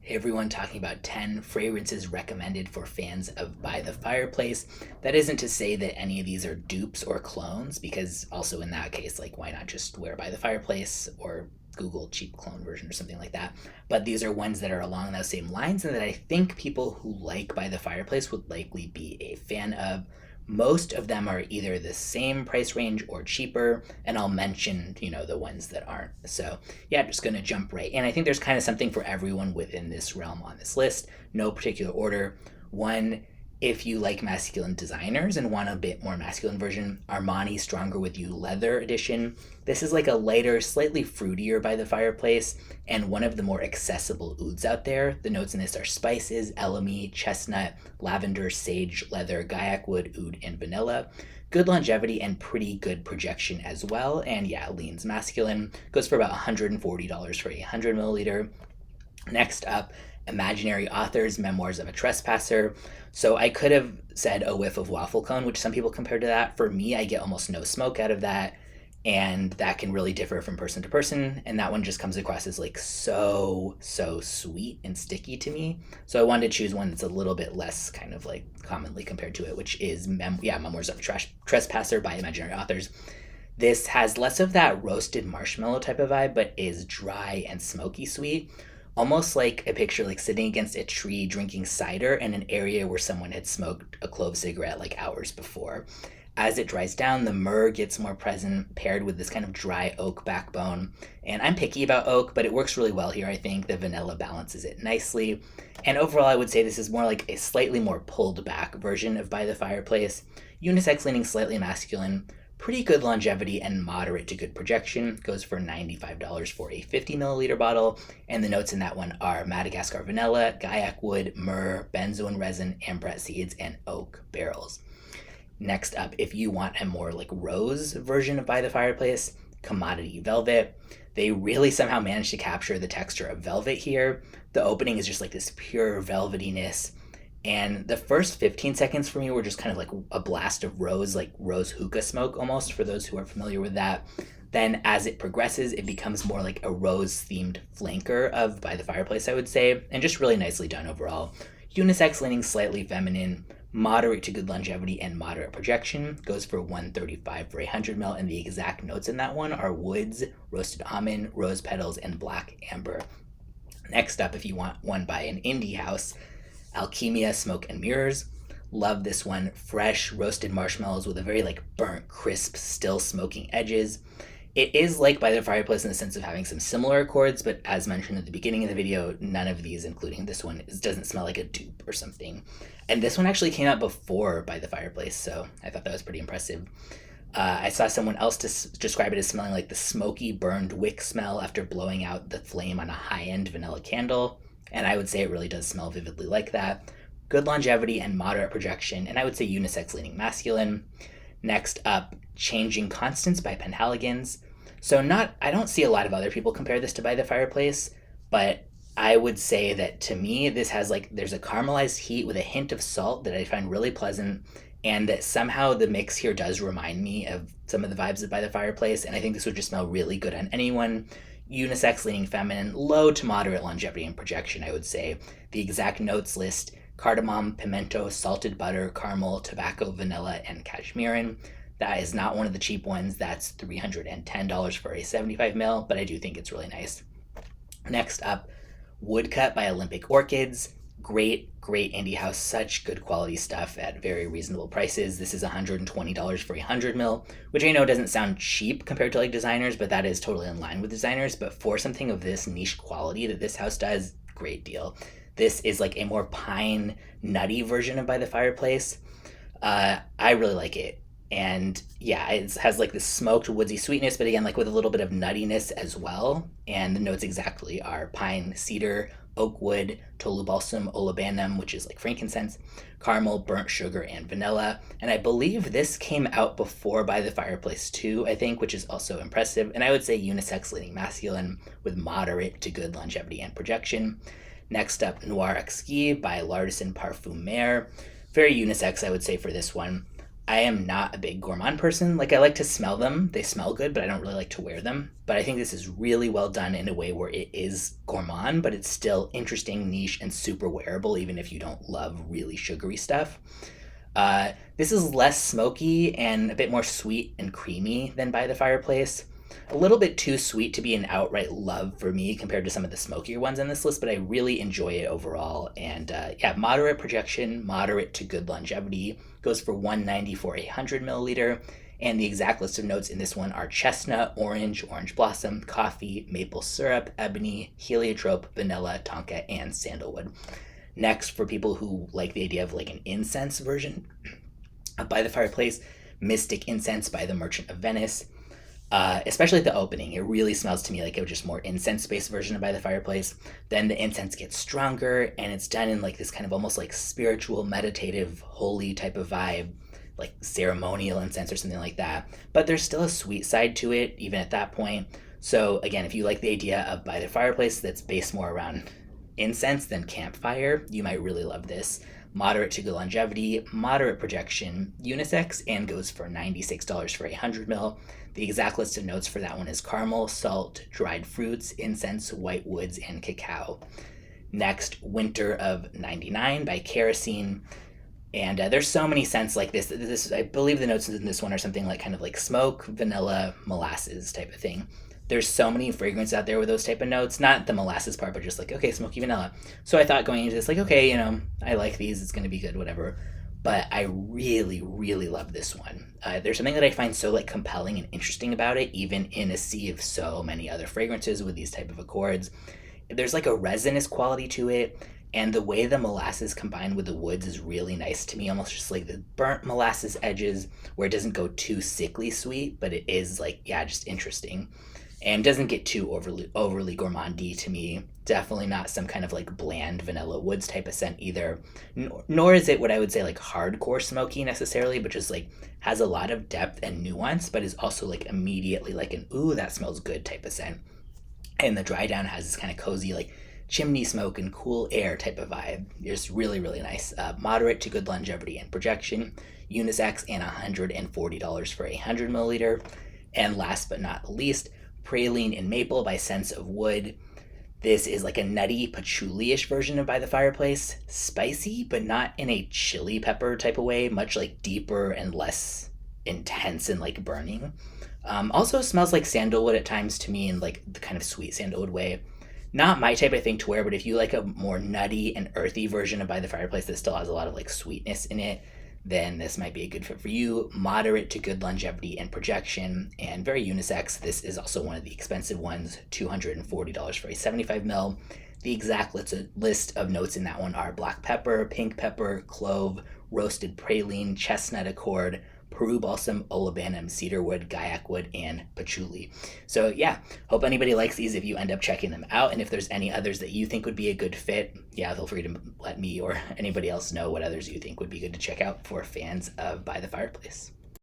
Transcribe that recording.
Hey everyone, talking about 10 fragrances recommended for fans of By the Fireplace. That isn't to say that any of these are dupes or clones, because also in that case, like, why not just wear By the Fireplace or Google cheap clone version or something like that. But these are ones that are along those same lines and that I think people who like By the Fireplace would likely be a fan of. Most of them are either the same price range or cheaper, and I'll mention, the ones that aren't. So yeah, just gonna jump right in. I think there's kind of something for everyone within this realm on this list. No particular order. One, if you like masculine designers and want a bit more masculine version, Armani Stronger With You Leather Edition. This is like a lighter, slightly fruitier By the Fireplace, and one of the more accessible ouds out there. The notes in this are spices, elemi, chestnut, lavender, sage, leather, guaiacwood, oud, and vanilla. Good longevity and pretty good projection as well, and yeah, leans masculine. Goes for about $140 for a 100 milliliter. Next up, Imaginary Authors, Memoirs of a Trespasser. So I could have said a whiff of waffle cone, which some people compare to that. For me, I get almost no smoke out of that, and that can really differ from person to person, and that one just comes across as like so sweet and sticky to me. So I wanted to choose one that's a little bit less kind of like commonly compared to it, which is Memoirs of a Trespasser by Imaginary Authors. This has less of that roasted marshmallow type of vibe, but is dry and smoky sweet. Almost like a picture like sitting against a tree drinking cider in an area where someone had smoked a clove cigarette like hours before. As it dries down, the myrrh gets more present, paired with this kind of dry oak backbone. And I'm picky about oak, but it works really well here, I think. The vanilla balances it nicely. And overall, I would say this is more like a slightly more pulled back version of By the Fireplace. Unisex leaning slightly masculine. Pretty good longevity and moderate to good projection. Goes for $95 for a 50 milliliter bottle. And the notes in that one are Madagascar vanilla, guaiacwood, myrrh, benzoin resin, ambrette seeds, and oak barrels. Next up, if you want a more like rose version of By the Fireplace, Commodity Velvet. They really somehow managed to capture the texture of velvet here. The opening is just like this pure velvetiness. And the first 15 seconds for me were just kind of like a blast of rose, like rose hookah smoke almost, for those who are familiar with that. Then as it progresses, it becomes more like a rose-themed flanker of By the Fireplace, I would say, and just really nicely done overall. Unisex leaning slightly feminine, moderate to good longevity and moderate projection. Goes for $135 for a 100 ml, and the exact notes in that one are woods, roasted almond, rose petals, and black amber. Next up, if you want one by an indie house, Alkemia Smoke and Mirrors. Love this one. Fresh roasted marshmallows with a very like burnt, crisp, still smoking edges. It is like By the Fireplace in the sense of having some similar accords, but as mentioned at the beginning of the video, none of these, including this one, doesn't smell like a dupe or something. And this one actually came out before By the Fireplace, so I thought that was pretty impressive. I saw someone else describe it as smelling like the smoky burned wick smell after blowing out the flame on a high-end vanilla candle. And I would say it really does smell vividly like that. Good longevity and moderate projection, and I would say unisex leaning masculine. Next up, Changing Constance by Penhaligon. So I don't see a lot of other people compare this to By the Fireplace, but I would say that to me, this has there's a caramelized heat with a hint of salt that I find really pleasant, and that somehow the mix here does remind me of some of the vibes of By the Fireplace, and I think this would just smell really good on anyone. Unisex leaning feminine, low to moderate longevity and projection, I would say. The exact notes list: cardamom, pimento, salted butter, caramel, tobacco, vanilla, and cashmere. That is not one of the cheap ones. That's $310 for a 75 ml, but I do think it's really nice. Next up, Woodcut by Olympic Orchids. Great indie house, such good quality stuff at very reasonable prices. This is $120 for a 100 ml, which I know doesn't sound cheap compared to like designers, but that is totally in line with designers. But for something of this niche quality that this house does, great deal. This is like a more pine nutty version of By the Fireplace. I really like it. And yeah, it has like this smoked woodsy sweetness, but again, like with a little bit of nuttiness as well. And the notes exactly are pine, cedar, oak wood, tolu balsam, olibanum, which is like frankincense, caramel, burnt sugar, and vanilla. And I believe this came out before By the Fireplace too, I think, which is also impressive. And I would say unisex leaning masculine with moderate to good longevity and projection. Next up, Noir Exquis by L'artisan Parfumeur. Very unisex, I would say, for this one. I am not a big gourmand person. Like, I like to smell them. They smell good, but I don't really like to wear them. But I think this is really well done in a way where it is gourmand, but it's still interesting, niche, and super wearable, even if you don't love really sugary stuff. This is less smoky and a bit more sweet and creamy than By the Fireplace. A little bit too sweet to be an outright love for me compared to some of the smokier ones on this list, but I really enjoy it overall. And yeah, moderate projection, moderate to good longevity. Goes for $190 for a 100 milliliter. And the exact list of notes in this one are chestnut, orange, orange blossom, coffee, maple syrup, ebony, heliotrope, vanilla, tonka, and sandalwood. Next, for people who like the idea of like an incense version of By the Fireplace, Mystic Incense by the Merchant of Venice. Especially at the opening, it really smells to me like a just more incense-based version of By the Fireplace. Then the incense gets stronger, and it's done in like this kind of almost like spiritual, meditative, holy type of vibe, like ceremonial incense or something like that. But there's still a sweet side to it, even at that point. So again, if you like the idea of By the Fireplace that's based more around incense than campfire, you might really love this. Moderate to good longevity, moderate projection, unisex, and goes for $96 for a 100 ml. The exact list of notes for that one is caramel, salt, dried fruits, incense, white woods, and cacao. Next, Winter of 99 by Kerosene. And there's so many scents like this. I believe the notes in this one are something like kind of like smoke, vanilla, molasses type of thing. There's so many fragrances out there with those type of notes. Not the molasses part, but just like, okay, smoky vanilla. So I thought going into this, like, okay, I like these. It's going to be good, whatever. But I really, really love this one. There's something that I find so like compelling and interesting about it, even in a sea of so many other fragrances with these type of accords. There's like a resinous quality to it, and the way the molasses combined with the woods is really nice to me, almost just like the burnt molasses edges where it doesn't go too sickly sweet, but it is like, yeah, just interesting. And doesn't get too overly gourmandy to me. Definitely not some kind of like bland vanilla woods type of scent either. Nor is it what I would say like hardcore smoky necessarily, but just like has a lot of depth and nuance, but is also like immediately like an ooh, that smells good type of scent. And the dry down has this kind of cozy like chimney smoke and cool air type of vibe. It's really, really nice. Moderate to good longevity and projection. Unisex, and $140 for a 100 milliliter. And last but not least, Praline and Maple by Sense of Wood. This is like a nutty, patchouli-ish version of By the Fireplace. Spicy, but not in a chili pepper type of way, much like deeper and less intense and like burning. Also smells like sandalwood at times to me in like the kind of sweet sandalwood way. Not my type of thing to wear, but if you like a more nutty and earthy version of By the Fireplace that still has a lot of like sweetness in it, then this might be a good fit for you. Moderate to good longevity and projection, and very unisex. This is also one of the expensive ones, $240 for a 75 ml. The exact list of notes in that one are black pepper, pink pepper, clove, roasted praline, chestnut accord, Peru balsam, olibanum, cedarwood, guaiacwood, and patchouli. So yeah, hope anybody likes these if you end up checking them out. And if there's any others that you think would be a good fit, yeah, feel free to let me or anybody else know what others you think would be good to check out for fans of By the Fireplace.